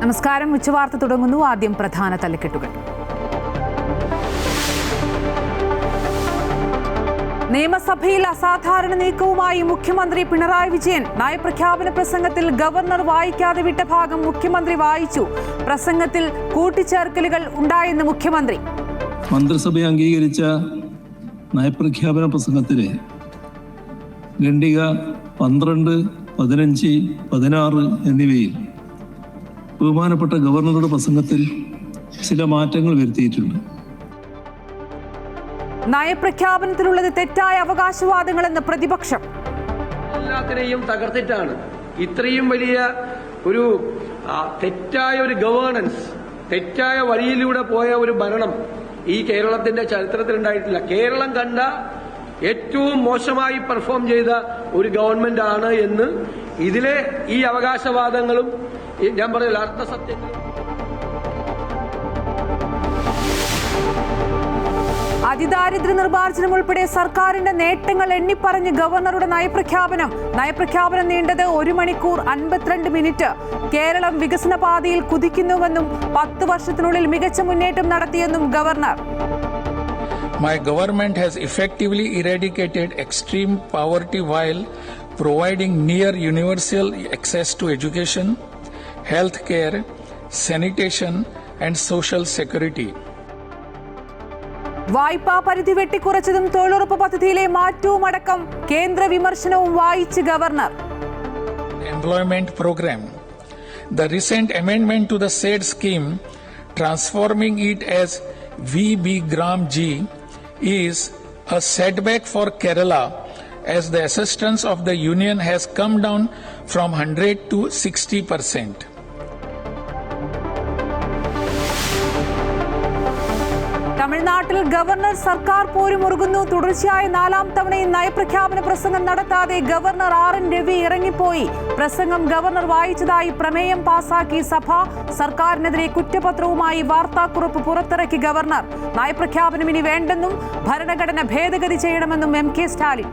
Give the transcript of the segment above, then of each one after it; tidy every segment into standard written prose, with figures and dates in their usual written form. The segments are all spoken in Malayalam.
നമസ്കാരം. ഉച്ചവാർത്ത തുടങ്ങുന്നു. ആദ്യം പ്രധാന തലക്കെട്ടുകൾ. നിയമസഭയിൽ അസാധാരണ നീക്കവുമായി മുഖ്യമന്ത്രി പിണറായി വിജയൻ. നയപ്രഖ്യാപന പ്രസംഗത്തിൽ ഗവർണർ വായിക്കാതെ വിട്ട ഭാഗം മുഖ്യമന്ത്രി വായിച്ചു. പ്രസംഗത്തിൽ കൂട്ടിച്ചേർക്കലുകൾ ഉണ്ടായെന്ന് മുഖ്യമന്ത്രി. മന്ത്രിസഭ അംഗീകരിച്ച നയപ്രഖ്യാപന പ്രസംഗത്തിലെ ഖണ്ഡിക 12, 15, 16 എന്നിവയിൽ ബഹുമാനപ്പെട്ട ഗവർണറുടെ പ്രസംഗത്തിൽ ചില മാറ്റങ്ങൾ വരുത്തിയിട്ടുണ്ട്. നയപ്രഖ്യാപനത്തിലുള്ളത് തെറ്റായ അവകാശവാദങ്ങളെന്ന് പ്രതിപക്ഷം. എല്ലാത്തിനെയും തകർത്തിട്ടാണ് ഇത്രയും വലിയ ഒരു തെറ്റായ ഒരു ഗവേണൻസ്, തെറ്റായ വഴിയിലൂടെ പോയ ഒരു ഭരണം ഈ കേരളത്തിന്റെ ചരിത്രത്തിൽ ഉണ്ടായിട്ടില്ല. കേരളം കണ്ട ഏറ്റവും മോശമായി പെർഫോം ചെയ്ത ഒരു ഗവൺമെന്റ് ആണ് എന്ന് ഇതിലെ ഈ അവകാശവാദങ്ങളും ഞാൻ പറയില്ല അർത്ഥസത്യങ്ങളും. അതിദാരിദ്ര്യ നിർമ്മാർജ്ജനം ഉൾപ്പെടെ സർക്കാരിന്റെ നേട്ടങ്ങൾ എണ്ണിപ്പറഞ്ഞ് ഗവർണറുടെ നയപ്രഖ്യാപനം നീണ്ടത് 1 മണിക്കൂർ 52 മിനിറ്റ്. കേരളം വികസന പാതയിൽ കുതിക്കുന്നുവെന്നും 10 വർഷത്തിനുള്ളിൽ മികച്ച മുന്നേറ്റം നടത്തിയെന്നും governor. My government has effectively eradicated extreme poverty while providing near universal access to education, health care, sanitation and social security. വായ്പാ പരിധി വെട്ടിക്കുറച്ചതും തൊഴിലുറപ്പ് പദ്ധതിയിലെ മാറ്റവുമടക്കം കേന്ദ്ര വിമർശനവും വായിച്ച് governor. Employment program. The recent amendment to the said scheme, transforming it as VB-Gram-G, is a setback for Kerala as the assistance of the union has come down from 100 to 60%. തമിഴ്നാട്ടിൽ ഗവർണർ സർക്കാർ പോരുമുറുകുന്നു. തുടർച്ചയായ 4ാം തവണയും നയപ്രഖ്യാപന പ്രസംഗം നടത്താതെ ഗവർണർ RN രവി ഇറങ്ങിപ്പോയി. പ്രസംഗം ഗവർണർ വായിച്ചതായി പ്രമേയം പാസാക്കി സഭ. സർക്കാരിനെതിരെ കുറ്റപത്രവുമായി വാർത്താക്കുറിപ്പ് പുറത്തിറക്കി ഗവർണർ. നയപ്രഖ്യാപനം ഇനി വേണ്ടെന്നും ഭരണഘടന ഭേദഗതി ചെയ്യണമെന്നും MK സ്റ്റാലിൻ.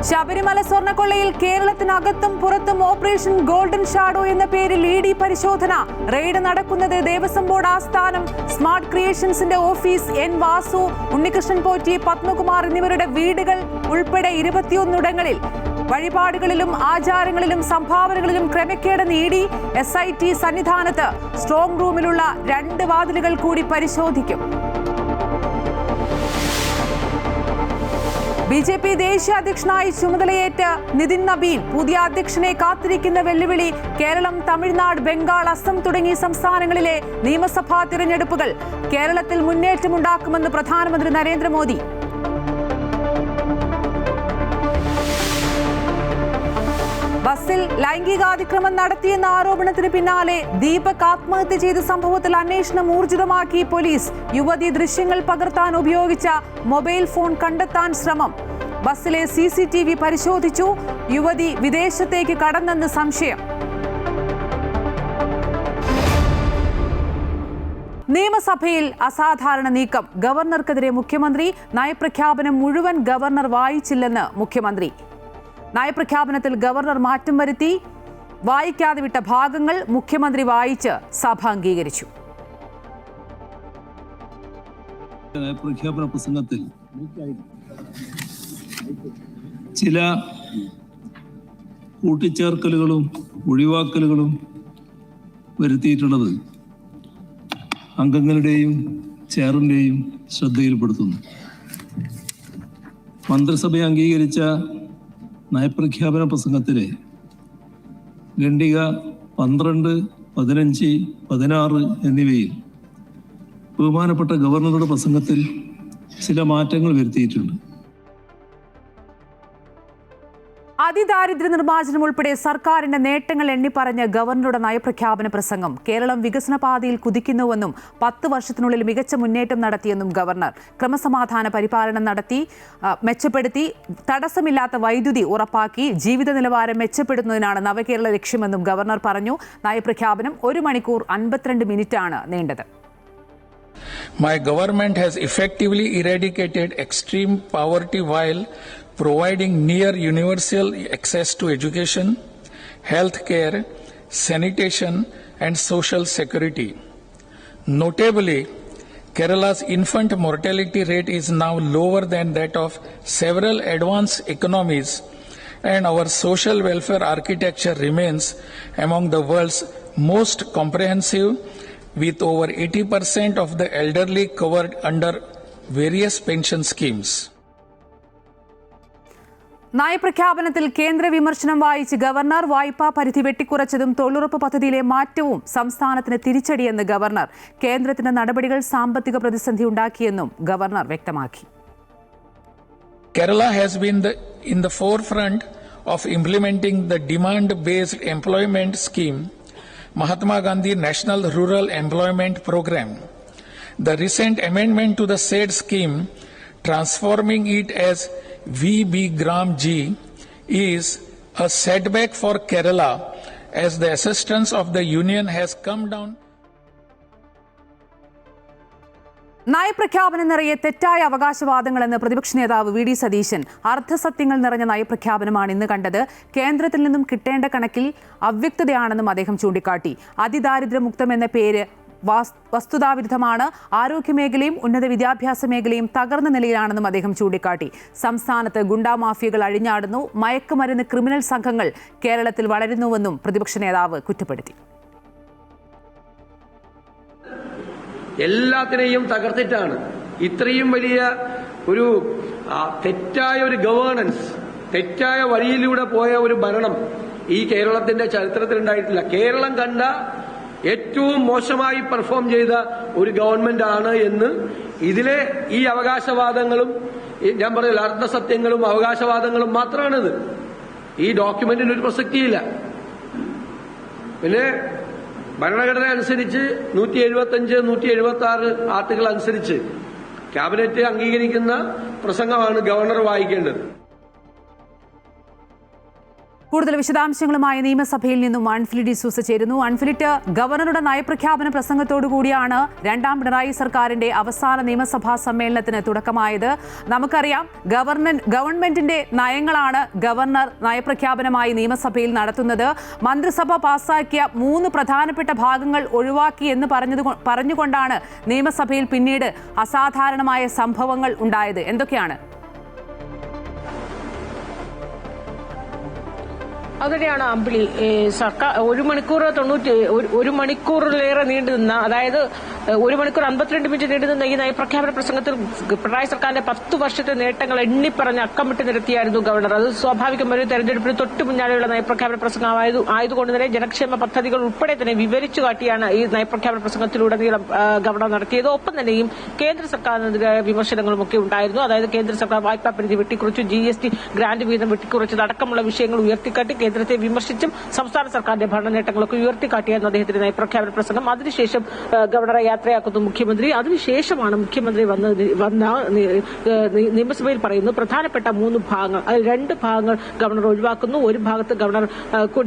ശബരിമല സ്വർണ്ണക്കൊള്ളയിൽ കേരളത്തിനകത്തും പുറത്തും ഓപ്പറേഷൻ ഗോൾഡൻ ഷാഡോ എന്ന പേരിൽ ED പരിശോധന. റെയ്ഡ് നടക്കുന്നത് ദേവസ്വം ബോർഡ് ആസ്ഥാനം, സ്മാർട്ട് ക്രിയേഷൻസിന്റെ ഓഫീസ്, N വാസു, ഉണ്ണികൃഷ്ണൻ പോറ്റി, പത്മകുമാർ എന്നിവരുടെ വീടുകൾ ഉൾപ്പെടെ 21 ഇടങ്ങളിൽ. വഴിപാടുകളിലും ആചാരങ്ങളിലും സംഭാവനകളിലും ക്രമക്കേടെന്ന് ED. SIT സന്നിധാനത്ത്. സ്ട്രോങ് റൂമിലുള്ള 2 വാതിലുകൾ കൂടി പരിശോധിക്കും. BJP ദേശീയ അധ്യക്ഷനായി ചുമതലയേറ്റ നിതിൻ നബീൻ. പുതിയ അധ്യക്ഷനെ കാത്തിരിക്കുന്ന വെല്ലുവിളി. കേരളം, തമിഴ്നാട്, ബംഗാൾ, അസം തുടങ്ങിയ സംസ്ഥാനങ്ങളിലെ നിയമസഭാ തിരഞ്ഞെടുപ്പുകൾ. കേരളത്തിൽ മുന്നേറ്റമുണ്ടാക്കുമെന്ന് പ്രധാനമന്ത്രി നരേന്ദ്രമോദി. ബസ്സിൽ ലൈംഗികാതിക്രമം നടത്തിയെന്ന ആരോപണത്തിന് പിന്നാലെ ദീപക് ആത്മഹത്യ ചെയ്ത സംഭവത്തിൽ അന്വേഷണം ഊർജിതമാക്കി പോലീസ്. യുവതി ദൃശ്യങ്ങൾ പകർത്താൻ ഉപയോഗിച്ച മൊബൈൽ ഫോൺ കണ്ടെത്താൻ ശ്രമം. ബസ്സിലെ CCTV പരിശോധിച്ചു. യുവതി വിദേശത്തേക്ക് കടന്നെന്ന് സംശയം. നിയമസഭയിൽ അസാധാരണ നീക്കം. ഗവർണർക്കെതിരെ മുഖ്യമന്ത്രി. നയപ്രഖ്യാപനം മുഴുവൻ ഗവർണർ വായിച്ചില്ലെന്ന് മുഖ്യമന്ത്രി. നയപ്രഖ്യാപനത്തിൽ ഗവർണർ മാറ്റം വരുത്തി. വായിക്കാതെ വിട്ട ഭാഗങ്ങൾ മുഖ്യമന്ത്രി വായിച്ച് സഭ അംഗീകരിച്ചു. നയപ്രഖ്യാപന പ്രസംഗത്തിൽ ചില കൂട്ടിച്ചേർക്കലുകളും ഒഴിവാക്കലുകളും വരുത്തിയിട്ടുള്ളത് അംഗങ്ങളുടെയും ചെയറിന്റെയും ശ്രദ്ധയിൽപ്പെടുത്തുന്നു. മന്ത്രിസഭ അംഗീകരിച്ച നയപ്രഖ്യാപന പ്രസംഗത്തിലെ ഖണ്ഡിക 12, 15, 16 എന്നിവയിൽ ബഹുമാനപ്പെട്ട ഗവർണറുടെ പ്രസംഗത്തിൽ ചില മാറ്റങ്ങൾ വരുത്തിയിട്ടുണ്ട്. അതിദാരിദ്ര്യ നിർമ്മാർജ്ജനം ഉൾപ്പെടെ സർക്കാരിന്റെ നേട്ടങ്ങൾ എണ്ണിപ്പറഞ്ഞ ഗവർണറുടെ നയപ്രഖ്യാപന പ്രസംഗം. കേരളം വികസന പാതയിൽ കുതിക്കുന്നുവെന്നും 10 വർഷത്തിനുള്ളിൽ മികച്ച മുന്നേറ്റം നടത്തിയെന്നും ഗവർണർ. ക്രമസമാധാന പരിപാലനം മെച്ചപ്പെടുത്തി, തടസ്സമില്ലാത്ത വൈദ്യുതി ഉറപ്പാക്കി, ജീവിത നിലവാരം മെച്ചപ്പെടുത്തുന്നതിനാണ് നവകേരള ലക്ഷ്യമെന്നും ഗവർണർ പറഞ്ഞു. നയപ്രഖ്യാപനം 1 മണിക്കൂർ 52 മിനിറ്റാണ് നീണ്ടത്. My government has effectively eradicated extreme poverty while providing near universal access to education, health care, sanitation, and social security. Notably, Kerala's infant mortality rate is now lower than that of several advanced economies, and our social welfare architecture remains among the world's most comprehensive, with over 80% of the elderly covered under various pension schemes. നയപ്രഖ്യാപനത്തിൽ കേന്ദ്ര വിമർശനം വായിച്ച് ഗവർണർ വായ്പാ പരിധി വെട്ടിക്കുറച്ചതും തൊഴിലുറപ്പ് പദ്ധതിയിലെ മാറ്റവും സംസ്ഥാനത്തിന് തിരിച്ചടിയെന്ന് ഗവർണർ. കേന്ദ്രത്തിന്റെ നടപടികൾ സാമ്പത്തിക പ്രതിസന്ധി ഉണ്ടാക്കിയെന്നും ഗവർണർ വ്യക്തമാക്കി. Kerala has been in the forefront of implementing the demand-based employment scheme, Mahatma Gandhi National Rural Employment Program. The recent amendment to the said scheme, transforming it as VB Gram G, is a setback for Kerala as the assistance of the union has come down. നയപ്രഖ്യാപനം നിറയെ തെറ്റായ അവകാശവാദങ്ങളെന്ന് പ്രതിപക്ഷ നേതാവ് വി ഡി സതീശൻ. അർദ്ധസത്യങ്ങൾ നിറഞ്ഞ നയപ്രഖ്യാപനമാണ് ഇന്ന് കണ്ടത്. കേന്ദ്രത്തിൽ നിന്നും കിട്ടേണ്ട കണക്കിൽ അവ്യക്തതയാണെന്നും അദ്ദേഹം ചൂണ്ടിക്കാട്ടി. അതിദാരിദ്ര്യമുക്തം എന്ന പേര് വസ്തുതാവിരുദ്ധമാണ്. ആരോഗ്യമേഖലയും ഉന്നത വിദ്യാഭ്യാസ മേഖലയും തകർന്ന നിലയിലാണെന്നും അദ്ദേഹം ചൂണ്ടിക്കാട്ടി. സംസ്ഥാനത്ത് ഗുണ്ടാ മാഫിയകൾ അഴിഞ്ഞാടുന്നു, മയക്കുമരുന്ന് ക്രിമിനൽ സംഘങ്ങൾ കേരളത്തിൽ വളരുന്നുവെന്നും പ്രതിപക്ഷ നേതാവ് കുറ്റപ്പെടുത്തി. എല്ലാത്തിനെയും തകർത്തിട്ടാണ് ഇത്രയും വലിയ ഒരു തെറ്റായ ഒരു ഗവേണൻസ്, തെറ്റായ വഴിയിലൂടെ പോയ ഒരു ഭരണം ഈ കേരളത്തിന്റെ ചരിത്രത്തിൽ ഉണ്ടായിട്ടില്ല. കേരളം കണ്ട ഏറ്റവും മോശമായി പെർഫോം ചെയ്ത ഒരു ഗവൺമെന്റ് ആണ് എന്ന് ഇതിലെ ഈ അവകാശവാദങ്ങളും, ഞാൻ പറഞ്ഞില്ല, അർദ്ധസത്യങ്ങളും അവകാശവാദങ്ങളും മാത്രമാണിത്. ഈ ഡോക്യുമെന്റിന് ഒരു പ്രസക്തിയില്ല. പിന്നെ ഭരണഘടന അനുസരിച്ച് 175, 176 ആർട്ടിക്കിൾ അനുസരിച്ച് ക്യാബിനറ്റ് അംഗീകരിക്കുന്ന പ്രസംഗമാണ് ഗവർണർ വായിക്കേണ്ടത്. കൂടുതൽ വിശദാംശങ്ങളുമായി നിയമസഭയിൽ നിന്നും അൺഫിലി ഡിസൂസ ചേരുന്നു. അൺഫിലിറ്റ്, ഗവർണറുടെ നയപ്രഖ്യാപന പ്രസംഗത്തോടുകൂടിയാണ് രണ്ടാം പിണറായി സർക്കാരിന്റെ അവസാന നിയമസഭാ സമ്മേളനത്തിന് തുടക്കമായത്. നമുക്കറിയാം, ഗവൺമെന്റിന്റെ നയങ്ങളാണ് ഗവർണർ നയപ്രഖ്യാപനമായി നിയമസഭയിൽ നടത്തുന്നത്. മന്ത്രിസഭ പാസാക്കിയ 3 പ്രധാനപ്പെട്ട ഭാഗങ്ങൾ ഒഴിവാക്കി എന്ന് പറഞ്ഞുകൊണ്ടാണ് നിയമസഭയിൽ പിന്നീട് അസാധാരണമായ സംഭവങ്ങൾ ഉണ്ടായത്. എന്തൊക്കെയാണ്? അതുതന്നെയാണ് അമ്പിളി. സർക്കാർ 1 മണിക്കൂറിലേറെ നീണ്ടുനിന്ന, അതായത് 1 മണിക്കൂർ 52 മിനിറ്റ് നീണ്ടുനിന്ന ഈ നയപ്രഖ്യാപന പ്രസംഗത്തിൽ പിണറായി സർക്കാരിന്റെ 10 വർഷത്തെ നേട്ടങ്ങൾ എണ്ണിപ്പറഞ്ഞ് അക്കമിട്ട് നിരത്തിയായിരുന്നു ഗവർണർ. അത് സ്വാഭാവികമായി തെരഞ്ഞെടുപ്പിന് തൊട്ടു മുന്നാലെയുള്ള നയപ്രഖ്യാപന പ്രസംഗം ആയതുകൊണ്ട് തന്നെ ജനക്ഷേമ പദ്ധതികൾ ഉൾപ്പെടെ തന്നെ വിവരിച്ചു കാട്ടിയാണ് ഈ നയപ്രഖ്യാപന പ്രസംഗത്തിലുടനീളം ഗവർണർ നടത്തിയത്. ഒപ്പം തന്നെയും കേന്ദ്ര സർക്കാരിനെതിരായ വിമർശനങ്ങളുമൊക്കെ ഉണ്ടായിരുന്നു. അതായത് കേന്ദ്ര സർക്കാർ വായ്പാ പരിധി വെട്ടിക്കുറച്ചു, GST ഗ്രാന്റ് വീതം വെട്ടിക്കുറച്ചതടക്കമുള്ള വിഷയങ്ങൾ ഉയർത്തിക്കാട്ടി കേന്ദ്രത്തെ വിമർശിച്ചും സംസ്ഥാന സർക്കാരിന്റെ ഭരണ നേട്ടങ്ങളൊക്കെ ഉയർത്തിക്കാട്ടിയായിരുന്നു അദ്ദേഹത്തിന്റെ നയപ്രഖ്യാപന പ്രസംഗം. അതിനുശേഷം ഗവർണറെ യാത്രയാക്കുന്നു മുഖ്യമന്ത്രി. അതിനുശേഷമാണ് മുഖ്യമന്ത്രി വന്ന നിയമസഭയിൽ പറയുന്നു പ്രധാനപ്പെട്ട 3 ഭാഗങ്ങൾ, അതിൽ 2 ഭാഗങ്ങൾ ഗവർണർ ഒഴിവാക്കുന്നു. ഒരു ഭാഗത്ത് ഗവർണർ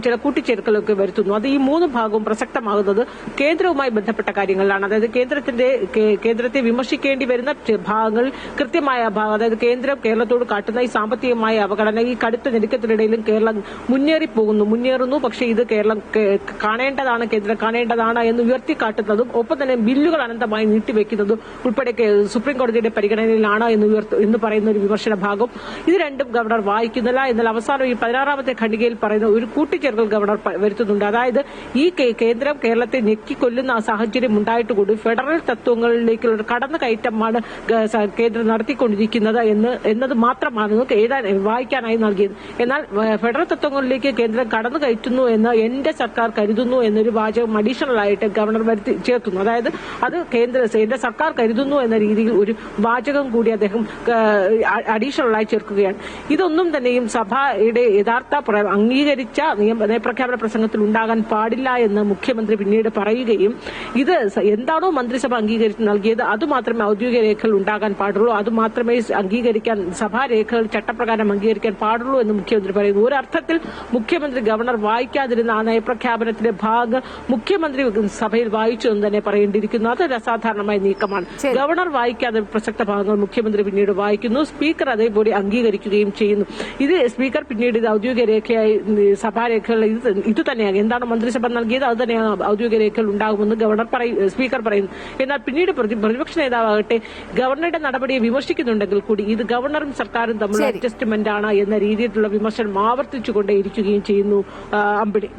ചില കൂട്ടിച്ചേർക്കലൊക്കെ വരുത്തുന്നു. അത് ഈ 3 ഭാഗവും പ്രസക്തമാകുന്നത് കേന്ദ്രവുമായി ബന്ധപ്പെട്ട കാര്യങ്ങളിലാണ്. അതായത് കേന്ദ്രത്തെ വിമർശിക്കേണ്ടി വരുന്ന ഭാഗങ്ങൾ കൃത്യമായ ഭാഗം, അതായത് കേന്ദ്രം കേരളത്തോട് കാട്ടുന്ന ഈ സാമ്പത്തികമായ അവഗണന, ഈ കടുത്ത ഞെരുക്കത്തിനിടയിലും കേരളം മുന്നേറുന്നു. പക്ഷേ ഇത് കേരളം കാണേണ്ടതാണ്, കേന്ദ്രം കാണേണ്ടതാണ് എന്ന് ഉയർത്തിക്കാട്ടുന്നതും ഒപ്പം തന്നെ ബില്ലുകൾ അനന്തമായി നീട്ടിവെക്കുന്നതും ഉൾപ്പെടെ സുപ്രീം കോടതിയുടെ പരിഗണനയിലാണ് എന്ന് പറയുന്ന ഒരു വിമർശന ഭാഗം. ഇത് രണ്ടും ഗവർണർ വായിക്കുന്നില്ല. എന്നാൽ അവസാനം ഈ 16ാമത്തെ ഖണ്ഡികയിൽ പറയുന്ന ഒരു കൂട്ടിച്ചേർക്കൽ ഗവർണർ വരുത്തുന്നുണ്ട്. അതായത് ഈ കേന്ദ്രം കേരളത്തെ ഞെക്കിക്കൊല്ലുന്ന സാഹചര്യം ഉണ്ടായിട്ടുകൂടി ഫെഡറൽ തത്വങ്ങളിലേക്കുള്ള ഒരു കടന്നുകയറ്റമാണ് കേന്ദ്രം നടത്തിക്കൊണ്ടിരിക്കുന്നത് എന്നത് മാത്രമാണ് വായിക്കാനായി നൽകിയത്. എന്നാൽ ഫെഡറൽ തത്വങ്ങളിലേക്ക് കേന്ദ്രം കടന്നു കയറ്റുന്നു എന്ന് എന്റെ സർക്കാർ കരുതുന്നു എന്നൊരു വാചകം അഡീഷണൽ ആയിട്ട് ഗവർണർ ചേർത്തുന്നു. അതായത് അത് എന്റെ സർക്കാർ കരുതുന്നു എന്ന രീതിയിൽ ഒരു വാചകം കൂടി അദ്ദേഹം അഡീഷണലായി ചേർക്കുകയാണ്. ഇതൊന്നും തന്നെയും സഭയുടെ യഥാർത്ഥ അംഗീകരിച്ച നയപ്രഖ്യാപന പ്രസംഗത്തിൽ ഉണ്ടാകാൻ പാടില്ല എന്ന് മുഖ്യമന്ത്രി പിന്നീട് പറയുകയും ഇത് എന്താണോ മന്ത്രിസഭ അംഗീകരിച്ച് നൽകിയത് അതുമാത്രമേ ഔദ്യോഗിക രേഖകൾ ഉണ്ടാകാൻ പാടുള്ളൂ, അതുമാത്രമേ അംഗീകരിക്കാൻ സഭാരേഖകൾ ചട്ടപ്രകാരം അംഗീകരിക്കാൻ പാടുള്ളൂ എന്ന് മുഖ്യമന്ത്രി പറയുന്നു. ഒരർത്ഥത്തിൽ മുഖ്യമന്ത്രി ഗവർണർ വായിക്കാതിരുന്ന ആ നയപ്രഖ്യാപനത്തിന്റെ ഭാഗം മുഖ്യമന്ത്രി സഭയിൽ വായിച്ചു എന്ന് തന്നെ പറയേണ്ടിയിരിക്കുന്നു. ഉപയോഗിക്കുന്നു. അതൊരു അസാധാരണമായ നീക്കമാണ്. ഗവർണർ വായിക്കാതെ പ്രസക്ത ഭാഗങ്ങൾ മുഖ്യമന്ത്രി പിന്നീട് വായിക്കുന്നു. സ്പീക്കർ അതേപോലെ അംഗീകരിക്കുകയും ചെയ്യുന്നു. ഇത് സ്പീക്കർ പിന്നീട് ഇത് ഔദ്യോഗിക രേഖയായി സഭാരേഖകൾ ഇത് തന്നെയാണ്. എന്താണ് മന്ത്രിസഭ നൽകിയത് അത് തന്നെയാണ് ഔദ്യോഗിക രേഖകൾ ഉണ്ടാകുമെന്ന് സ്പീക്കർ പറയുന്നു. എന്നാൽ പിന്നീട് പ്രതിപക്ഷ നേതാവാകട്ടെ ഗവർണറുടെ നടപടിയെ വിമർശിക്കുന്നുണ്ടെങ്കിൽ കൂടി ഇത് ഗവർണറും സർക്കാരും തമ്മിലുള്ള അഡ്ജസ്റ്റ്മെന്റ് ആണ് എന്ന രീതിയിലുള്ള വിമർശനം ആവർത്തിച്ചുകൊണ്ടേയിരിക്കുകയും ചെയ്യുന്നു. അമ്പിളി.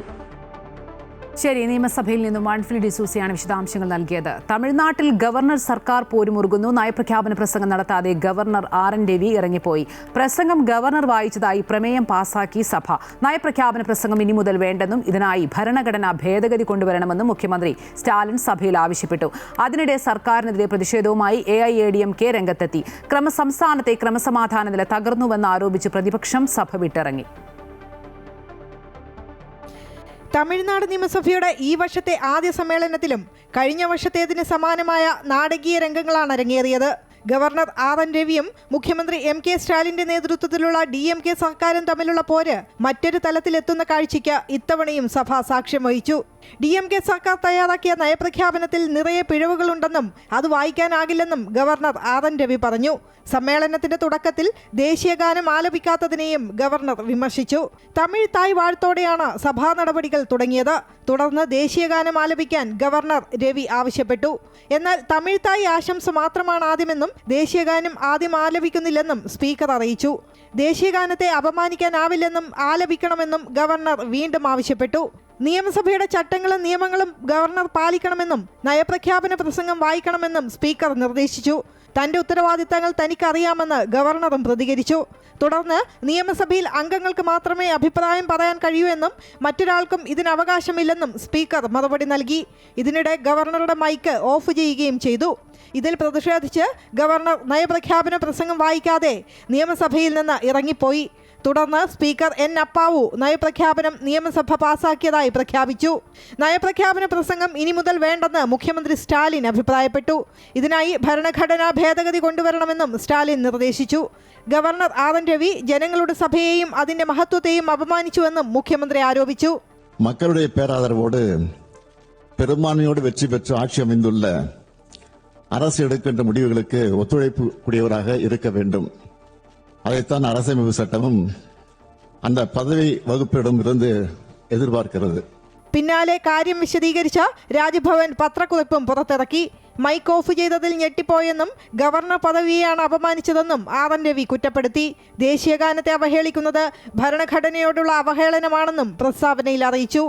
ശരി, നിയമസഭയിൽ നിന്നും മാൻഫിലി ഡിസൂസിയാണ് വിശദാംശങ്ങൾ നൽകിയത്. തമിഴ്നാട്ടിൽ ഗവർണർ സർക്കാർ പോരുമുറുകുന്നു. നയപ്രഖ്യാപന പ്രസംഗം നടത്താതെ ഗവർണർ RN രവി ഇറങ്ങിപ്പോയി. പ്രസംഗം ഗവർണർ വായിച്ചതായി പ്രമേയം പാസാക്കി സഭ. നയപ്രഖ്യാപന പ്രസംഗം ഇനി മുതൽ വേണ്ടെന്നും ഇതിനായി ഭരണഘടനാ ഭേദഗതി കൊണ്ടുവരണമെന്നും മുഖ്യമന്ത്രി സ്റ്റാലിൻ സഭയിൽ ആവശ്യപ്പെട്ടു. അതിനിടെ സർക്കാരിനെതിരെ പ്രതിഷേധവുമായി AIADMK രംഗത്തെത്തി. സംസ്ഥാനത്തെ ക്രമസമാധാന നില തകർന്നുവെന്ന് ആരോപിച്ച് പ്രതിപക്ഷം സഭ വിട്ടിറങ്ങി. തമിഴ്നാട് നിയമസഭയുടെ ഈ വർഷത്തെ ആദ്യ സമ്മേളനത്തിലും കഴിഞ്ഞ വർഷത്തേതിന് സമാനമായ നാടകീയ രംഗങ്ങളാണ് അരങ്ങേറിയത്. ഗവർണർ RN രവിയും മുഖ്യമന്ത്രി MK സ്റ്റാലിന്റെ നേതൃത്വത്തിലുള്ള DMK സർക്കാരും തമ്മിലുള്ള പോര് മറ്റൊരു തലത്തിലെത്തുന്ന കാഴ്ചയ്ക്ക് ഇത്തവണയും സഭ സാക്ഷ്യം വഹിച്ചു. DMK സർക്കാർ തയ്യാറാക്കിയ നയപ്രഖ്യാപനത്തിൽ നിറയെ പിഴവുകളുണ്ടെന്നും അത് വായിക്കാനാകില്ലെന്നും ഗവർണർ RN രവി പറഞ്ഞു. സമ്മേളനത്തിന്റെ തുടക്കത്തിൽ ദേശീയഗാനം ആലപിക്കാത്തതിനെയും ഗവർണർ വിമർശിച്ചു. തമിഴ് തായ് വാഴ്ത്തോടെയാണ് സഭാ നടപടികൾ തുടങ്ങിയത്. തുടർന്ന് ദേശീയഗാനം ആലപിക്കാൻ ഗവർണർ രവി ആവശ്യപ്പെട്ടു. എന്നാൽ തമിഴ് തായ് ആശംസ മാത്രമാണ് ആദ്യമെന്നും ദേശീയഗാനം ആദ്യം ആലപിക്കുന്നില്ലെന്നും സ്പീക്കർ അറിയിച്ചു. ദേശീയഗാനത്തെ അപമാനിക്കാനാവില്ലെന്നും ആലപിക്കണമെന്നും ഗവർണർ വീണ്ടും ആവശ്യപ്പെട്ടു. നിയമസഭയുടെ ചട്ടങ്ങളും നിയമങ്ങളും ഗവർണർ പാലിക്കണമെന്നും നയപ്രഖ്യാപന പ്രസംഗം വായിക്കണമെന്നും സ്പീക്കർ നിർദ്ദേശിച്ചു. തന്റെ ഉത്തരവാദിത്തങ്ങൾ തനിക്കറിയാമെന്ന് ഗവർണറും പ്രതികരിച്ചു. തുടർന്ന് നിയമസഭയിൽ അംഗങ്ങൾക്ക് മാത്രമേ അഭിപ്രായം പറയാൻ കഴിയൂ എന്നും മറ്റൊരാൾക്കും ഇതിന് അവകാശമില്ലെന്നും സ്പീക്കർ മറുപടി നൽകി. ഇതിനിടെ ഗവർണറുടെ മൈക്ക് ഓഫ് ചെയ്യുകയും ചെയ്തു. ഇതിൽ പ്രതിഷേധിച്ച് ഗവർണർ നയപ്രഖ്യാപന പ്രസംഗം വായിക്കാതെ നിയമസഭയിൽ നിന്ന് ഇറങ്ങിപ്പോയി. തുടർന്ന് സ്പീക്കർ N അപ്പാവു നയപ്രഖ്യാപനം നിയമസഭ പാസാക്കിയതായി പ്രഖ്യാപിച്ചു. നയപ്രഖ്യാപന പ്രസംഗം ഇനി മുതൽ വേണ്ടെന്ന് മുഖ്യമന്ത്രി സ്റ്റാലിൻ അഭിപ്രായപ്പെട്ടു. ഇതിനായി ഭരണഘടനാ ഭേദഗതി കൊണ്ടുവരണമെന്നും സ്റ്റാലിൻ നിർദ്ദേശിച്ചു. ഗവർണർ RN രവി ജനങ്ങളുടെ സഭയെയും അതിന്റെ മഹത്വത്തെയും അപമാനിച്ചുവെന്നും മുഖ്യമന്ത്രി ആരോപിച്ചു. മക്കളുടെ പേരാദരവോട് பெரும்பான்மையோடு வெற்றி பெற்று ஆட்சி அமைந்துள்ள அரசு எடுக்கின்ற முடிவுகளுக்கு ஒத்துழைப்பு கூடியவராக இருக்க வேண்டும். அதைத்தான் அரசமைப்பு சட்டமும் அந்த பதவி வகுப்பிடம் இருந்து எதிர்பார்க்கிறது. പിന്നാലെ കാര്യം വിശദീകരിച്ച രാജ്ഭവൻ പത്രക്കുറിപ്പും പുറത്തിറക്കി. മൈക്ക് ഓഫ് ചെയ്തതിൽ ഞെട്ടിപ്പോയെന്നും ഗവർണർ പദവിയെയാണ് അപമാനിച്ചതെന്നും RN രവി കുറ്റപ്പെടുത്തി. ദേശീയഗാനത്തെ അവഹേളിക്കുന്നത് ഭരണഘടനയോടുള്ള അവഹേളനമാണെന്നും പ്രസ്താവനയിൽ അറിയിച്ചു.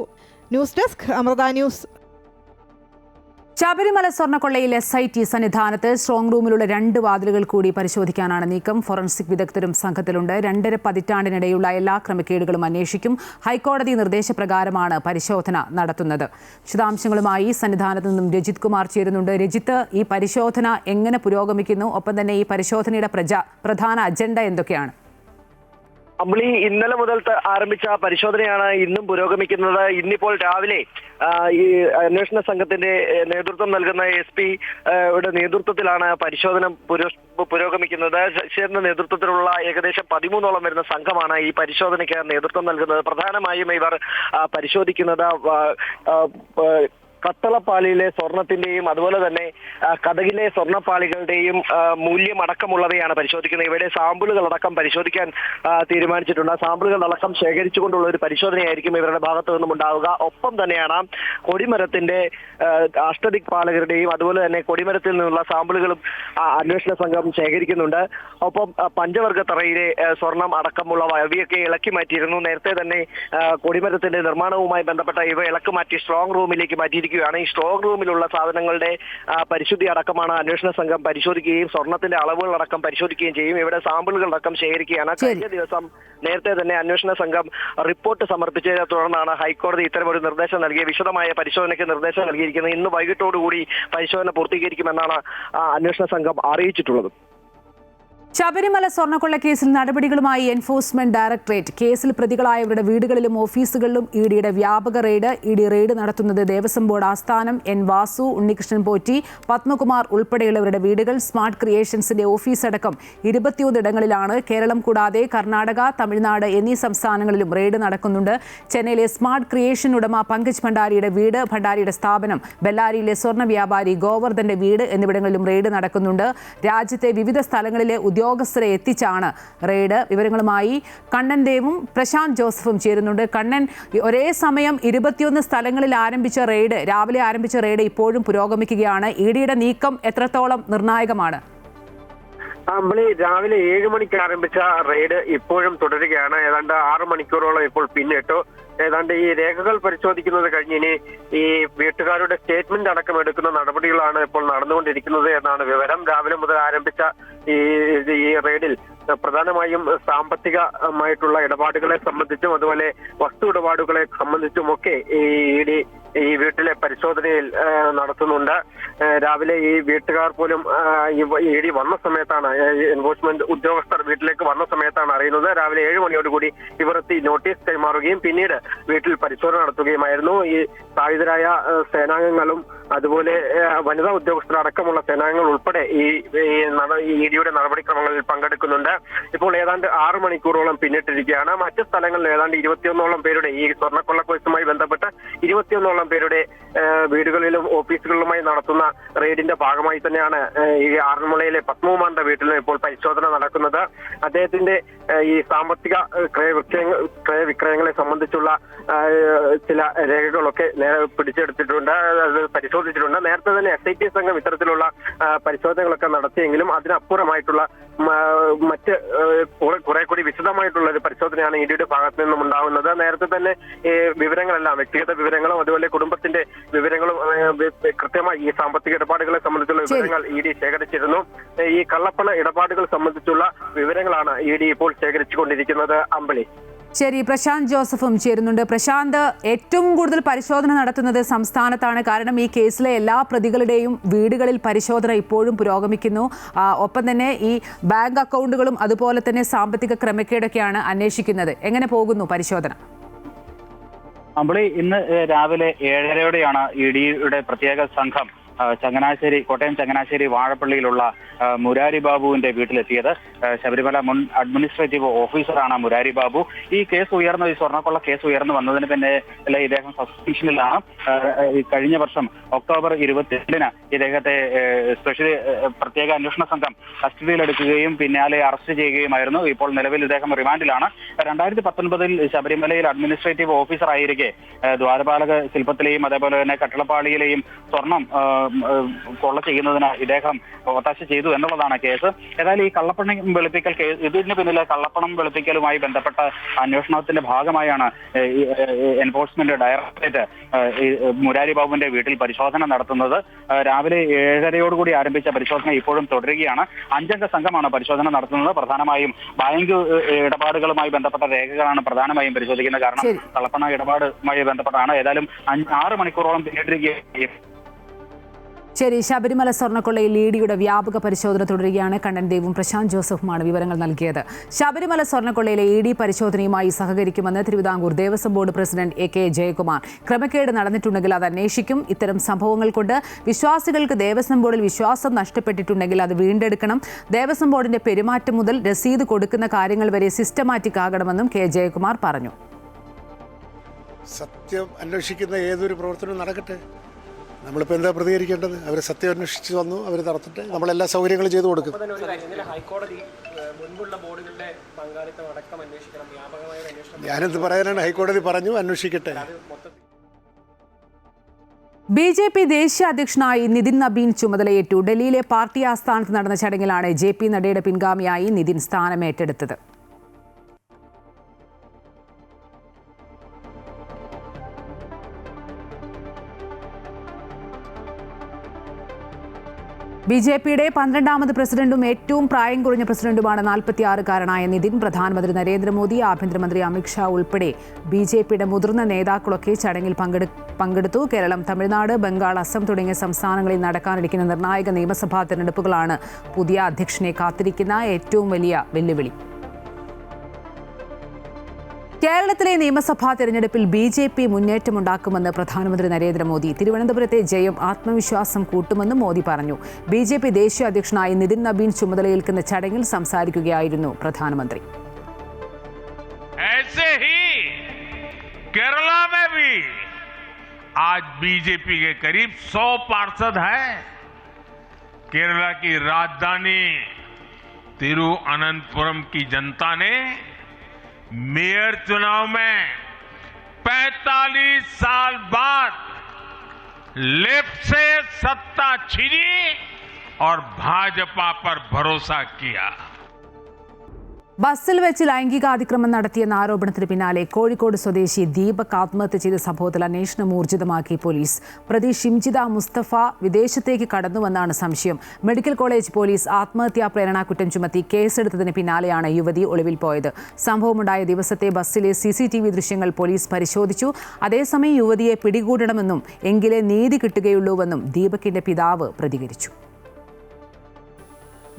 News desk Amrita news. Sabarimala സ്വർണ്ണക്കൊള്ളയിൽ SIT സന്നിധാനത്ത് സ്ട്രോങ് റൂമിലുള്ള 2 വാതിലുകൾ കൂടി പരിശോധിക്കാനാണ് നീക്കം. ഫോറൻസിക് വിദഗ്ധരും സംഘത്തിലുണ്ട്. 2.5 പതിറ്റാണ്ടിനിടെയുള്ള എല്ലാ ക്രമക്കേടുകളും അന്വേഷിക്കും. ഹൈക്കോടതി നിർദ്ദേശപ്രകാരമാണ് പരിശോധന നടത്തുന്നത്. വിശദാംശങ്ങളുമായി സന്നിധാനത്ത് നിന്നും രജിത് കുമാർ ചേരുന്നുണ്ട്. രജിത്ത്, ഈ പരിശോധന എങ്ങനെ പുരോഗമിക്കുന്നു? ഒപ്പം തന്നെ ഈ പരിശോധനയുടെ പ്രധാന അജണ്ട എന്തൊക്കെയാണ്? അമ്പിളി, ഇന്നലെ മുതൽ ആരംഭിച്ച പരിശോധനയാണ് ഇന്നും പുരോഗമിക്കുന്നത്. ഇന്നിപ്പോൾ രാവിലെ ഈ അന്വേഷണ സംഘത്തിന്റെ നേതൃത്വം നൽകുന്ന SP യുടെ നേതൃത്വത്തിലാണ് പരിശോധന പുരോഗമിക്കുന്നത്. ശശീറിന്റെ നേതൃത്വത്തിലുള്ള ഏകദേശം 13ഓളം വരുന്ന സംഘമാണ് ഈ പരിശോധനയ്ക്ക് നേതൃത്വം നൽകുന്നത്. പ്രധാനമായും ഇവർ പരിശോധിക്കുന്നത് കത്തളപ്പാളിയിലെ സ്വർണത്തിന്റെയും അതുപോലെ തന്നെ കഥകിലെ സ്വർണ്ണപ്പാളികളുടെയും മൂല്യം അടക്കമുള്ളവയാണ് പരിശോധിക്കുന്നത്. ഇവയുടെ സാമ്പിളുകൾ അടക്കം പരിശോധിക്കാൻ തീരുമാനിച്ചിട്ടുണ്ട്. സാമ്പിളുകൾ അടക്കം ശേഖരിച്ചുകൊണ്ടുള്ള ഒരു പരിശോധനയായിരിക്കും ഇവരുടെ ഭാഗത്തു നിന്നും ഉണ്ടാവുക. ഒപ്പം തന്നെയാണ് കൊടിമരത്തിന്റെ അഷ്ടദിക് പാലകരുടെയും അതുപോലെ തന്നെ കൊടിമരത്തിൽ നിന്നുള്ള സാമ്പിളുകളും അന്വേഷണ സംഘം ശേഖരിക്കുന്നുണ്ട്. ഒപ്പം പഞ്ചവർഗത്തറയിലെ സ്വർണം അടക്കമുള്ളവ ഇവയൊക്കെ ഇളക്കി മാറ്റിയിരുന്നു. നേരത്തെ തന്നെ കൊടിമരത്തിന്റെ നിർമ്മാണവുമായി ബന്ധപ്പെട്ട ഇവ ഇളക്കി മാറ്റി സ്ട്രോങ് റൂമിലേക്ക് മാറ്റിയിരിക്കുകയാണ്. ഈ സ്ട്രോങ് റൂമിലുള്ള സാധനങ്ങളുടെ പരിശുദ്ധി അടക്കമാണ് അന്വേഷണ സംഘം പരിശോധിക്കുകയും സ്വർണത്തിന്റെ അളവുകൾ അടക്കം പരിശോധിക്കുകയും ചെയ്യും. ഇവിടെ സാമ്പിളുകൾ അടക്കം ശേഖരിക്കുകയാണ്. കഴിഞ്ഞ ദിവസം നേരത്തെ തന്നെ അന്വേഷണ സംഘം റിപ്പോർട്ട് സമർപ്പിച്ചതിനെ തുടർന്നാണ് ഹൈക്കോടതി ഇത്തരമൊരു നിർദ്ദേശം നൽകിയ വിശദമായ പരിശോധനയ്ക്ക് നിർദ്ദേശം നൽകിയിരിക്കുന്നത്. ഇന്ന് വൈകിട്ടോടുകൂടി പരിശോധന പൂർത്തീകരിക്കുമെന്നാണ് അന്വേഷണ സംഘം അറിയിച്ചിട്ടുള്ളത്. ശബരിമല സ്വർണ്ണക്കൊള്ള കേസിൽ നടപടികളുമായി എൻഫോഴ്സ്മെന്റ് ഡയറക്ടറേറ്റ്. കേസിൽ പ്രതികളായവരുടെ വീടുകളിലും ഓഫീസുകളിലും ഇഡിയുടെ വ്യാപക റെയ്ഡ്. ഇഡി റെയ്ഡ് നടത്തുന്നത് ദേവസ്വം ബോർഡ് ആസ്ഥാനം, എൻ വാസു, ഉണ്ണികൃഷ്ണൻ പോറ്റി, പത്മകുമാർ ഉൾപ്പെടെയുള്ളവരുടെ വീടുകൾ, സ്മാർട്ട് ക്രിയേഷൻസിന്റെ ഓഫീസ് അടക്കം 21 ഇടങ്ങളിലാണ്. കേരളം കൂടാതെ കർണാടക, തമിഴ്നാട് എന്നീ സംസ്ഥാനങ്ങളിലും റെയ്ഡ് നടക്കുന്നുണ്ട്. ചെന്നൈയിലെ സ്മാർട്ട് ക്രിയേഷൻ ഉടമ പങ്കജ് ഭണ്ഡാരിയുടെ വീട്, ഭണ്ഡാരിയുടെ സ്ഥാപനം, ബെല്ലാരിയിലെ സ്വർണ്ണ വ്യാപാരി ഗോവർദ്ധന്റെ വീട് എന്നിവിടങ്ങളിലും റെയ്ഡ് നടക്കുന്നുണ്ട്. രാജ്യത്തെ വിവിധ സ്ഥലങ്ങളിലെ ഉദ്യോഗസ്ഥരെ എത്തിച്ചാണ് റെയ്ഡ്. വിവരങ്ങളുമായി കണ്ണൻ ദേവും പ്രശാന്ത് ജോസഫും ചേരുന്നുണ്ട്. കണ്ണൻ, ഒരേ സമയം 21 സ്ഥലങ്ങളിൽ ആരംഭിച്ച റെയ്ഡ്, രാവിലെ ആരംഭിച്ച റെയ്ഡ് ഇപ്പോഴും പുരോഗമിക്കുകയാണ്. ഇഡിയുടെ നീക്കം എത്രത്തോളം നിർണായകമാണ്? രാവിലെ 7 മണിക്ക് ആരംഭിച്ച റെയ്ഡ് ഇപ്പോഴും തുടരുകയാണ്. ഏതാണ്ട് 6 മണിക്കൂറോളം ഇപ്പോൾ പിന്നിട്ടു. ഏതാണ്ട് ഈ രേഖകൾ പരിശോധിക്കുന്നത് കഴിഞ്ഞ് ഇനി ഈ വീട്ടുകാരുടെ സ്റ്റേറ്റ്മെന്റ് അടക്കം എടുക്കുന്ന നടപടികളാണ് ഇപ്പോൾ നടന്നുകൊണ്ടിരിക്കുന്നത് എന്നാണ് വിവരം. രാവിലെ മുതൽ ആരംഭിച്ച ഈ റെയ്ഡിൽ പ്രധാനമായും സാമ്പത്തികമായിട്ടുള്ള ഇടപാടുകളെ സംബന്ധിച്ചും അതുപോലെ വസ്തു ഇടപാടുകളെ സംബന്ധിച്ചുമൊക്കെ ഈ വീട്ടിലെ പരിശോധനയിൽ നടത്തുന്നുണ്ട്. രാവിലെ ഈ വീട്ടുകാർ പോലും ഇഡി വന്ന സമയത്താണ്, എൻഫോഴ്സ്മെന്റ് ഉദ്യോഗസ്ഥർ വീട്ടിലേക്ക് വന്ന സമയത്താണ് അറിയുന്നത്. രാവിലെ 7 മണിയോടുകൂടി ഇവർക്ക് നോട്ടീസ് കൈമാറുകയും പിന്നീട് വീട്ടിൽ പരിശോധന നടത്തുകയുമായിരുന്നു. ഈ സായുധരായ സേനാംഗങ്ങളും അതുപോലെ വനിതാ ഉദ്യോഗസ്ഥരടക്കമുള്ള സേനാംഗങ്ങൾ ഉൾപ്പെടെ ഈ ഇഡിയുടെ നടപടിക്രമങ്ങളിൽ പങ്കെടുക്കുന്നുണ്ട്. ഇപ്പോൾ ഏതാണ്ട് 6 മണിക്കൂറോളം പിന്നിട്ടിരിക്കുകയാണ്. മറ്റ് സ്ഥലങ്ങളിൽ ഏതാണ്ട് 21ഓളം പേരുടെ ഈ സ്വർണ്ണക്കൊള്ള കേസുമായി ബന്ധപ്പെട്ട് 21ഓളം പേരുടെ വീടുകളിലും ഓഫീസുകളിലുമായി നടത്തുന്ന റെയ്ഡിന്റെ ഭാഗമായി തന്നെയാണ് ഈ ആറന്മുളയിലെ പത്മകുമാറിന്റെ വീട്ടിൽ ഇപ്പോൾ പരിശോധന നടക്കുന്നത്. അദ്ദേഹത്തിന്റെ ഈ സാമ്പത്തിക ക്രയവിക്രയങ്ങളെ സംബന്ധിച്ചുള്ള ചില രേഖകളൊക്കെ പിടിച്ചെടുത്തിട്ടുണ്ട്, അത് പരിശോധിച്ചിട്ടുണ്ട്. നേരത്തെ തന്നെ SIT സംഘം ഇത്തരത്തിലുള്ള പരിശോധനകളൊക്കെ നടത്തിയെങ്കിലും അതിനപ്പുറമായിട്ടുള്ള മറ്റ് കുറെ കൂടി വിശദമായിട്ടുള്ള ഒരു പരിശോധനയാണ് ഇഡിയുടെ ഭാഗത്തു നിന്നും ഉണ്ടാകുന്നത്. നേരത്തെ തന്നെ വിവരങ്ങളെല്ലാം, വ്യക്തിഗത വിവരങ്ങളും അതുപോലെ കുടുംബത്തിന്റെ വിവരങ്ങളും കൃത്യമായി ഈ സാമ്പത്തിക ഇടപാടുകളെ സംബന്ധിച്ചുള്ള വിവരങ്ങൾ ഇഡി ശേഖരിച്ചിരുന്നു. ഈ കള്ളപ്പണ ഇടപാടുകൾ സംബന്ധിച്ചുള്ള വിവരങ്ങളാണ് ഇഡി ഇപ്പോൾ ശേഖരിച്ചുകൊണ്ടിരിക്കുന്നത്. അമ്പളി. ശരി, പ്രശാന്ത് ജോസഫും ചേരുന്നുണ്ട്. പ്രശാന്ത്, ഏറ്റവും കൂടുതൽ പരിശോധന നടത്തുന്നത് സംസ്ഥാനത്താണ്. കാരണം ഈ കേസിലെ എല്ലാ പ്രതികളുടെയും വീടുകളിൽ പരിശോധന ഇപ്പോഴും പുരോഗമിക്കുന്നു. ഒപ്പം തന്നെ ഈ ബാങ്ക് അക്കൗണ്ടുകളും അതുപോലെ തന്നെ സാമ്പത്തിക ക്രമക്കേടൊക്കെയാണ് അന്വേഷിക്കുന്നത്. എങ്ങനെ പോകുന്നു പരിശോധന? അമ്പളി, ഇന്ന് രാവിലെ 7:30യോടെയാണ് ഇഡിയുടെ പ്രത്യേക സംഘം കോട്ടയം ചങ്ങനാശ്ശേരി വാഴപ്പള്ളിയിലുള്ള മുരാരി ബാബുവിന്റെ വീട്ടിലെത്തിയത്. ശബരിമല മുൻ അഡ്മിനിസ്ട്രേറ്റീവ് ഓഫീസറാണ് മുരാരി ബാബു. ഈ സ്വർണ്ണക്കൊള്ള കേസ് ഉയർന്നു വന്നതിന് പിന്നെ ഇദ്ദേഹം സസ്പെൻഷനിലാണ്. കഴിഞ്ഞ വർഷം ഒക്ടോബർ 22-ന് ഇദ്ദേഹത്തെ സ്പെഷ്യൽ പ്രത്യേക അന്വേഷണ സംഘം കസ്റ്റഡിയിലെടുക്കുകയും പിന്നാലെ അറസ്റ്റ് ചെയ്യുകയുമായിരുന്നു. ഇപ്പോൾ നിലവിൽ ഇദ്ദേഹം റിമാൻഡിലാണ്. 2019-ൽ ശബരിമലയിൽ അഡ്മിനിസ്ട്രേറ്റീവ് ഓഫീസർ ആയിരിക്കെ ദ്വാരപാലക ശില്പത്തിലെയും അതേപോലെ തന്നെ കട്ടിളപ്പാളിയിലെയും സ്വർണം കൊള്ള ചെയ്യുന്നതിന് ഇദ്ദേഹം ഒത്താശ ചെയ്തു എന്നുള്ളതാണ് കേസ്. ഏതായാലും ഈ കള്ളപ്പണം വെളുപ്പിക്കൽ കേസ്, ഇതിന് പിന്നിലെ കള്ളപ്പണം വെളുപ്പിക്കലുമായി ബന്ധപ്പെട്ട അന്വേഷണത്തിന്റെ ഭാഗമായാണ് എൻഫോഴ്സ്മെന്റ് ഡയറക്ടറേറ്റ് മുരാരി ബാബുവിന്റെ വീട്ടിൽ പരിശോധന നടത്തുന്നത്. രാവിലെ 7:30യോടുകൂടി ആരംഭിച്ച പരിശോധന ഇപ്പോഴും തുടരുകയാണ്. 5-അംഗ സംഘമാണ് പരിശോധന നടത്തുന്നത്. പ്രധാനമായും ബാങ്ക് ഇടപാടുകളുമായി ബന്ധപ്പെട്ട രേഖകളാണ് പ്രധാനമായും പരിശോധിക്കുന്നത്. കാരണം കള്ളപ്പണ ഇടപാടുമായി ബന്ധപ്പെട്ടാണ്. ഏതായാലും 6 മണിക്കൂറോളം പിന്നിട്ടിരിക്കുകയും. ശരി, ശബരിമല സ്വർണ്ണക്കൊള്ളയിൽ ഇഡിയുടെ വ്യാപക പരിശോധന തുടരുകയാണ്. കണ്ണൻ ദേവും പ്രശാന്ത് ജോസഫുമാണ് വിവരങ്ങൾ നൽകിയത്. ശബരിമല സ്വർണ്ണക്കൊള്ളയിലെ ഇഡി പരിശോധനയുമായി സഹകരിക്കുമെന്ന് Thiruvithamkoor Devaswom board president AK Jayakumar. ക്രമക്കേട് നടന്നിട്ടുണ്ടെങ്കിൽ അത് അന്വേഷിക്കും. ഇത്തരം സംഭവങ്ങൾ കൊണ്ട് വിശ്വാസികൾക്ക് ദേവസ്വം ബോർഡിൽ വിശ്വാസം നഷ്ടപ്പെട്ടിട്ടുണ്ടെങ്കിൽ അത് വീണ്ടെടുക്കണം. ദേവസ്വം ബോർഡിന്റെ പെരുമാറ്റം മുതൽ രസീത് കൊടുക്കുന്ന കാര്യങ്ങൾ വരെ സിസ്റ്റമാറ്റിക് ആകണമെന്നും K ജയകുമാർ പറഞ്ഞു. സത്യം അന്വേഷിക്കുന്ന ഏതൊരു പ്രവർത്തനവും നടക്കട്ടെ. നമ്മളിപ്പോൾ എന്താ പ്രതികരിക്കേണ്ടത്? അവർ സത്യം അന്വേഷിച്ച് വന്നു, അവർ നടത്തിട്ട് നമ്മളെല്ലാ സൗകര്യങ്ങളും ചെയ്തു കൊടുക്കും. ഞാനെന്ത് പറയാനാണ്? ഹൈക്കോടതി പറഞ്ഞു, അന്വേഷിക്കട്ടെ. BJP ദേശീയ അധ്യക്ഷനായി നിതിൻ നബീൻ ചുമതലയേറ്റു. ഡൽഹിയിലെ പാർട്ടി ആസ്ഥാനത്ത് നടന്ന ചടങ്ങിലാണ് JP നഡ്ഡയുടെ പിൻഗാമിയായി നിതിൻ സ്ഥാനമേറ്റെടുത്തത്. ബി.ജെ.പിയുടെ 12ാമത് പ്രസിഡന്റും ഏറ്റവും പ്രായം കുറഞ്ഞ പ്രസിഡന്റുമാണ് 46-കാരനായ നിതിൻ. പ്രധാനമന്ത്രി നരേന്ദ്രമോദി, ആഭ്യന്തരമന്ത്രി അമിത്ഷാ ഉൾപ്പെടെ ബി.ജെ.പിയുടെ മുതിർന്ന നേതാക്കളൊക്കെ ചടങ്ങിൽ പങ്കെടുത്തു. കേരളം, തമിഴ്നാട്, ബംഗാൾ, അസം തുടങ്ങിയ സംസ്ഥാനങ്ങളിൽ നടക്കാനിരിക്കുന്ന നിർണായക നിയമസഭാ തെരഞ്ഞെടുപ്പുകളാണ് പുതിയ അധ്യക്ഷനെ കാത്തിരിക്കുന്ന ഏറ്റവും വലിയ വെല്ലുവിളി. കേരളത്തിലെ നിയമസഭാ തെരഞ്ഞെടുപ്പിൽ ബി.ജെ.പി മുന്നേറ്റമുണ്ടാക്കുമെന്ന് പ്രധാനമന്ത്രി നരേന്ദ്രമോദി. തിരുവനന്തപുരത്തെ ജയം ആത്മവിശ്വാസം കൂട്ടുമെന്നും മോദി പറഞ്ഞു. ബി.ജെ.പി ദേശീയ അധ്യക്ഷനായി നിതിൻ നബീൻ ചുമതലയേൽക്കുന്ന ചടങ്ങിൽ സംസാരിക്കുകയായിരുന്നു പ്രധാനമന്ത്രി. केरला में भी आज बीजेपी के करीब 100 पार्षद हैं. केरला की राजधानी तिरुअनंतपुरम की जनता ने मेयर चुनाव में 45 साल बाद लेफ्ट से सत्ता छीनी और भाजपा पर भरोसा किया. ബസ്സിൽ വെച്ച് ലൈംഗികാതിക്രമം നടത്തിയെന്ന ആരോപണത്തിന് പിന്നാലെ കോഴിക്കോട് സ്വദേശി ദീപക് ആത്മഹത്യ ചെയ്ത സംഭവത്തിൽ അന്വേഷണം ഊർജിതമാക്കി പോലീസ്. പ്രതി ഷിംജിത മുസ്തഫ വിദേശത്തേക്ക് കടന്നുവെന്നാണ് സംശയം. മെഡിക്കൽ കോളേജ് പോലീസ് ആത്മഹത്യാ പ്രേരണാകുറ്റം ചുമത്തി കേസെടുത്തതിന് പിന്നാലെയാണ് യുവതി ഒളിവിൽ പോയത്. സംഭവമുണ്ടായ ദിവസത്തെ ബസ്സിലെ CCTV ദൃശ്യങ്ങൾ പോലീസ് പരിശോധിച്ചു. അതേസമയം യുവതിയെ പിടികൂടണമെന്നും എങ്കിലേ നീതി കിട്ടുകയുള്ളൂവെന്നും ദീപകിന്റെ പിതാവ് പ്രതികരിച്ചു.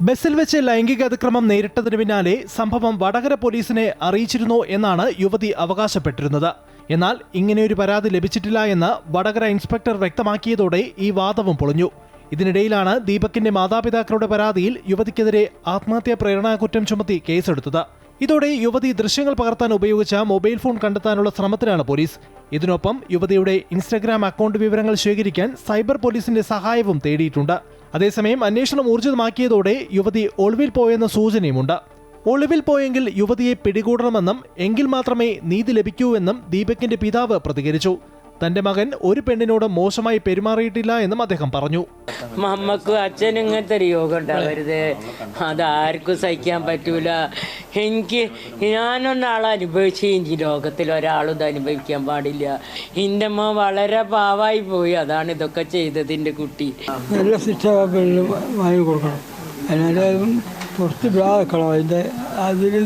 ബസ്സിൽ വെച്ച് ലൈംഗിക അതിക്രമം നേരിട്ടതിന് പിന്നാലെ സംഭവം വടകര പോലീസിനെ അറിയിച്ചിരുന്നു എന്നാണ് യുവതി അവകാശപ്പെട്ടിരുന്നത്. എന്നാൽ ഇങ്ങനെയൊരു പരാതി ലഭിച്ചിട്ടില്ല എന്ന് വടകര ഇൻസ്പെക്ടർ വ്യക്തമാക്കിയതോടെ ഈ വാദവും പൊളിഞ്ഞു. ഇതിനിടയിലാണ് ദീപകിന്റെ മാതാപിതാക്കളുടെ പരാതിയിൽ യുവതിക്കെതിരെ ആത്മഹത്യാ പ്രേരണാകുറ്റം ചുമത്തി കേസെടുത്തത്. ഇതോടെ യുവതി ദൃശ്യങ്ങൾ പകർത്താൻ ഉപയോഗിച്ച മൊബൈൽ ഫോൺ കണ്ടെത്താനുള്ള ശ്രമത്തിലാണ് പോലീസ്. ഇതിനൊപ്പം യുവതിയുടെ ഇൻസ്റ്റഗ്രാം അക്കൗണ്ട് വിവരങ്ങൾ ശേഖരിക്കാൻ സൈബർ പോലീസിന്റെ സഹായവും തേടിയിട്ടുണ്ട്. അതേസമയം അന്വേഷണം ഊർജിതമാക്കിയതോടെ യുവതി ഒളിവിൽ പോയെന്ന സൂചനയുമുണ്ട്. ഒളിവിൽ പോയെങ്കിൽ യുവതിയെ പിടികൂടണമെന്നും എങ്കിൽ മാത്രമേ നീതി ലഭിക്കൂ എന്നും ദീപകിന്റെ പിതാവ് പ്രതികരിച്ചു. തന്റെ മകൻ ഒരു പെണ്ണിനോട് മോശമായി പെരുമാറിയിട്ടില്ല എന്നും അദ്ദേഹം പറഞ്ഞു. മമ്മക്കും അച്ഛനും ഇങ്ങനത്തെ ഒരു യോഗം ഉണ്ടാവരുത്, അതാർക്കും സഹിക്കാൻ പറ്റൂല. ഞാനൊന്നാളെ അനുഭവിച്ച് ഈ ലോകത്തിൽ ഒരാളും ഇത് അനുഭവിക്കാൻ പാടില്ല. എൻ്റെ അമ്മ വളരെ പാവായി പോയി, അതാണ് ഇതൊക്കെ ചെയ്തതിൻ്റെ കുട്ടി. നല്ല ശിക്ഷ വാങ്ങി കൊടുക്കണം, അതിനാലും പുറത്ത് വിടാക്കണം, അതിനെ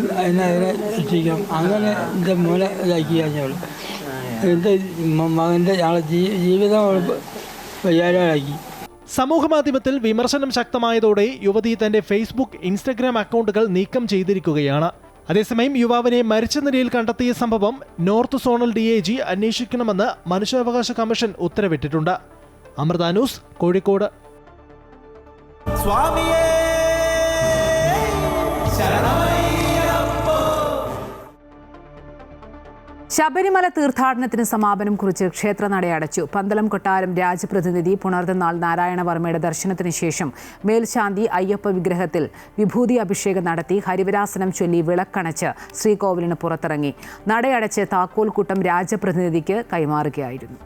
ശിക്ഷിക്കണം. അങ്ങനെ എൻ്റെ മോനെ ഇതാക്കി കഴിഞ്ഞവൾ എൻ്റെ മകൻ്റെ ജീവിതം വയ്യാറാക്കി. സമൂഹമാധ്യമത്തിൽ വിമർശനം ശക്തമായതോടെ യുവതി തന്റെ ഫേസ്ബുക്ക്, ഇൻസ്റ്റഗ്രാം അക്കൗണ്ടുകൾ നീക്കം ചെയ്തിരിക്കുകയാണ്. അതേസമയം യുവാവിനെ മരിച്ച നിലയിൽ കണ്ടെത്തിയ സംഭവം നോർത്ത് സോണൽ DIG അന്വേഷിക്കണമെന്ന് മനുഷ്യാവകാശ കമ്മീഷൻ ഉത്തരവിട്ടിട്ടുണ്ട്. അമൃത ന്യൂസ്, കോഴിക്കോട്. ശബരിമല തീർത്ഥാടനത്തിന് സമാപനം കുറിച്ച് ക്ഷേത്രനട അടച്ചു. പന്തളം കൊട്ടാരം രാജപ്രതിനിധി പുണർദനാൾ നാരായണവർമ്മയുടെ ദർശനത്തിന് ശേഷം മേൽശാന്തി അയ്യപ്പ വിഗ്രഹത്തിൽ വിഭൂതി അഭിഷേകം നടത്തി ഹരിവരാസനം ചൊല്ലി വിളക്കണച്ച് ശ്രീകോവിലിന് പുറത്തിറങ്ങി. നടയടച്ച് താക്കോൽക്കൂട്ടം രാജപ്രതിനിധിക്ക് കൈമാറുകയായിരുന്നു.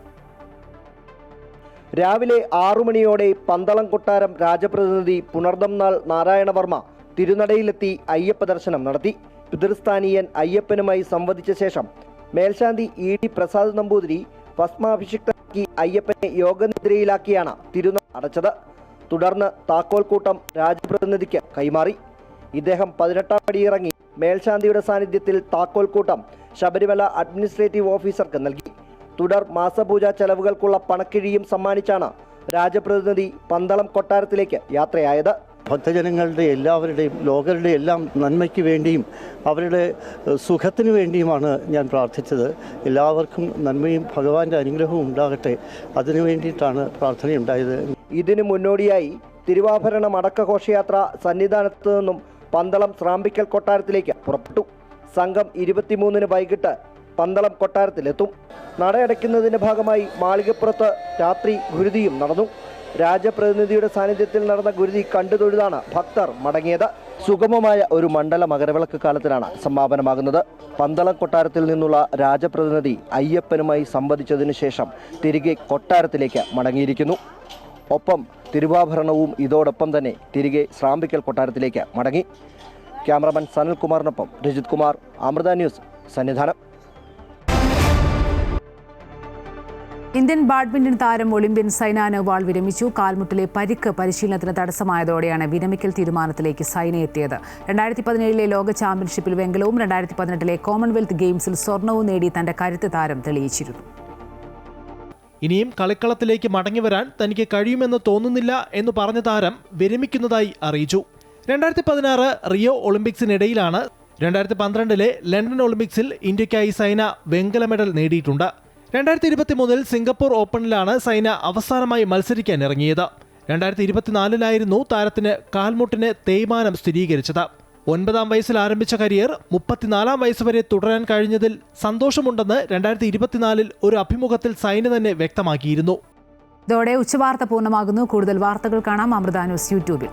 രാവിലെ 6 മണിയോടെ പന്തളം കൊട്ടാരം രാജപ്രതിനിധി പുണർദനാൾ നാരായണവർമ്മ തിരുനടയിലെത്തി അയ്യപ്പ ദർശനം നടത്തി. പിതൃസ്ഥാനീയൻ അയ്യപ്പനുമായി സംവദിച്ച ശേഷം മേൽശാന്തി ED പ്രസാദ് നമ്പൂതിരി ഭസ്മാഭിഷിക്തനാക്കി അയ്യപ്പനെ യോഗനിദ്രയിലാക്കിയാണ് തിരുനട അടച്ചത്. തുടർന്ന് താക്കോൽക്കൂട്ടം രാജപ്രതിനിധിക്ക് കൈമാറി. ഇദ്ദേഹം 18ാം പടിയിറങ്ങി മേൽശാന്തിയുടെ സാന്നിധ്യത്തിൽ താക്കോൽക്കൂട്ടം ശബരിമല അഡ്മിനിസ്ട്രേറ്റീവ് ഓഫീസർക്ക് നൽകി. തുടർ മാസപൂജാ ചെലവുകൾക്കുള്ള പണക്കിഴിയും സമ്മാനിച്ചാണ് രാജപ്രതിനിധി പന്തളം കൊട്ടാരത്തിലേക്ക് യാത്രയായത്. ഭക്തജനങ്ങളുടെ എല്ലാവരുടെയും ലോകരുടെ എല്ലാം നന്മയ്ക്ക് വേണ്ടിയും അവരുടെ സുഖത്തിനു വേണ്ടിയുമാണ് ഞാൻ പ്രാർത്ഥിച്ചത്. എല്ലാവർക്കും നന്മയും ഭഗവാന്റെ അനുഗ്രഹവും ഉണ്ടാകട്ടെ, അതിനു വേണ്ടിയിട്ടാണ് പ്രാർത്ഥനയുണ്ടായത്. ഇതിനു മുന്നോടിയായി തിരുവാഭരണം അടക്ക ഘോഷയാത്ര സന്നിധാനത്ത് നിന്നും പന്തളം സ്രാമ്പിക്കൽ കൊട്ടാരത്തിലേക്ക് പുറപ്പെട്ടു. സംഘം 23-ന് വൈകിട്ട് പന്തളം കൊട്ടാരത്തിലെത്തും. നടയടയ്ക്കുന്നതിന്റെ ഭാഗമായി മാളികപ്പുറത്ത് രാത്രി ഗുരുതിയും നടന്നു. രാജപ്രതിനിധിയുടെ സാന്നിധ്യത്തിൽ നടന്ന ഗുരുതി കണ്ടുതൊഴുതാണ് ഭക്തർ മടങ്ങിയത്. സുഗമമായ ഒരു മണ്ഡല മകരവിളക്ക് കാലത്തിനാണ് സമാപനമാകുന്നത്. പന്തളം കൊട്ടാരത്തിൽ നിന്നുള്ള രാജപ്രതിനിധി അയ്യപ്പനുമായി സംവദിച്ചതിനു ശേഷം തിരികെ കൊട്ടാരത്തിലേക്ക് മടങ്ങിയിരിക്കുന്നു. ഒപ്പം തിരുവാഭരണവും ഇതോടൊപ്പം തന്നെ തിരികെ സ്രാമ്പിക്കൽ കൊട്ടാരത്തിലേക്ക് മടങ്ങി. ക്യാമറമാൻ സനൽകുമാറിനൊപ്പം Rajith Kumar, Amrita news, Sannidhanam. Indian badminton താരം ഒളിമ്പ്യൻ സൈന നെഹ്വാൾ വിരമിച്ചു. കാൽമുട്ടിലെ പരിക്ക് പരിശീലനത്തിന് തടസ്സമായതോടെയാണ് വിരമിക്കൽ തീരുമാനത്തിലേക്ക് സൈന എത്തിയത്. 2017 ലോക ചാമ്പ്യൻഷിപ്പിൽ വെങ്കലവും 2018 കോമൺവെൽത്ത് ഗെയിംസിൽ സ്വർണവും നേടി തന്റെ കരുത്ത് താരം തെളിയിച്ചിരുന്നു. ഇനിയും കളിക്കളത്തിലേക്ക് മടങ്ങിവരാൻ തനിക്ക് കഴിയുമെന്ന് തോന്നുന്നില്ല എന്ന് പറഞ്ഞ താരം വിരമിക്കുന്നതായി അറിയിച്ചു. 2016 റിയോ ഒളിമ്പിക്സിനിടയിലാണ് 2012 ലണ്ടൻ ഒളിമ്പിക്സിൽ ഇന്ത്യയ്ക്കായി സൈന വെങ്കല മെഡൽ നേടിയിട്ടുണ്ട്. 2023 സിംഗപ്പൂർ ഓപ്പണിലാണ് സൈന അവസാനമായി മത്സരിക്കാൻ ഇറങ്ങിയത്. 2024 താരത്തിന് കാൽമുട്ടിന് തേയ്മാനം സ്ഥിരീകരിച്ചത്. 9-ാം വയസ്സിൽ ആരംഭിച്ച കരിയർ 34-ാം വയസ്സ് വരെ തുടരാൻ കഴിഞ്ഞതിൽ സന്തോഷമുണ്ടെന്ന് 2024 ഒരു അഭിമുഖത്തിൽ സൈന തന്നെ വ്യക്തമാക്കിയിരുന്നു. ഇതോടെ ഉച്ചവാർത്ത പൂർണ്ണമാകുന്നു. കൂടുതൽ വാർത്തകൾ കാണാം അമൃത ന്യൂസ് യൂട്യൂബിൽ.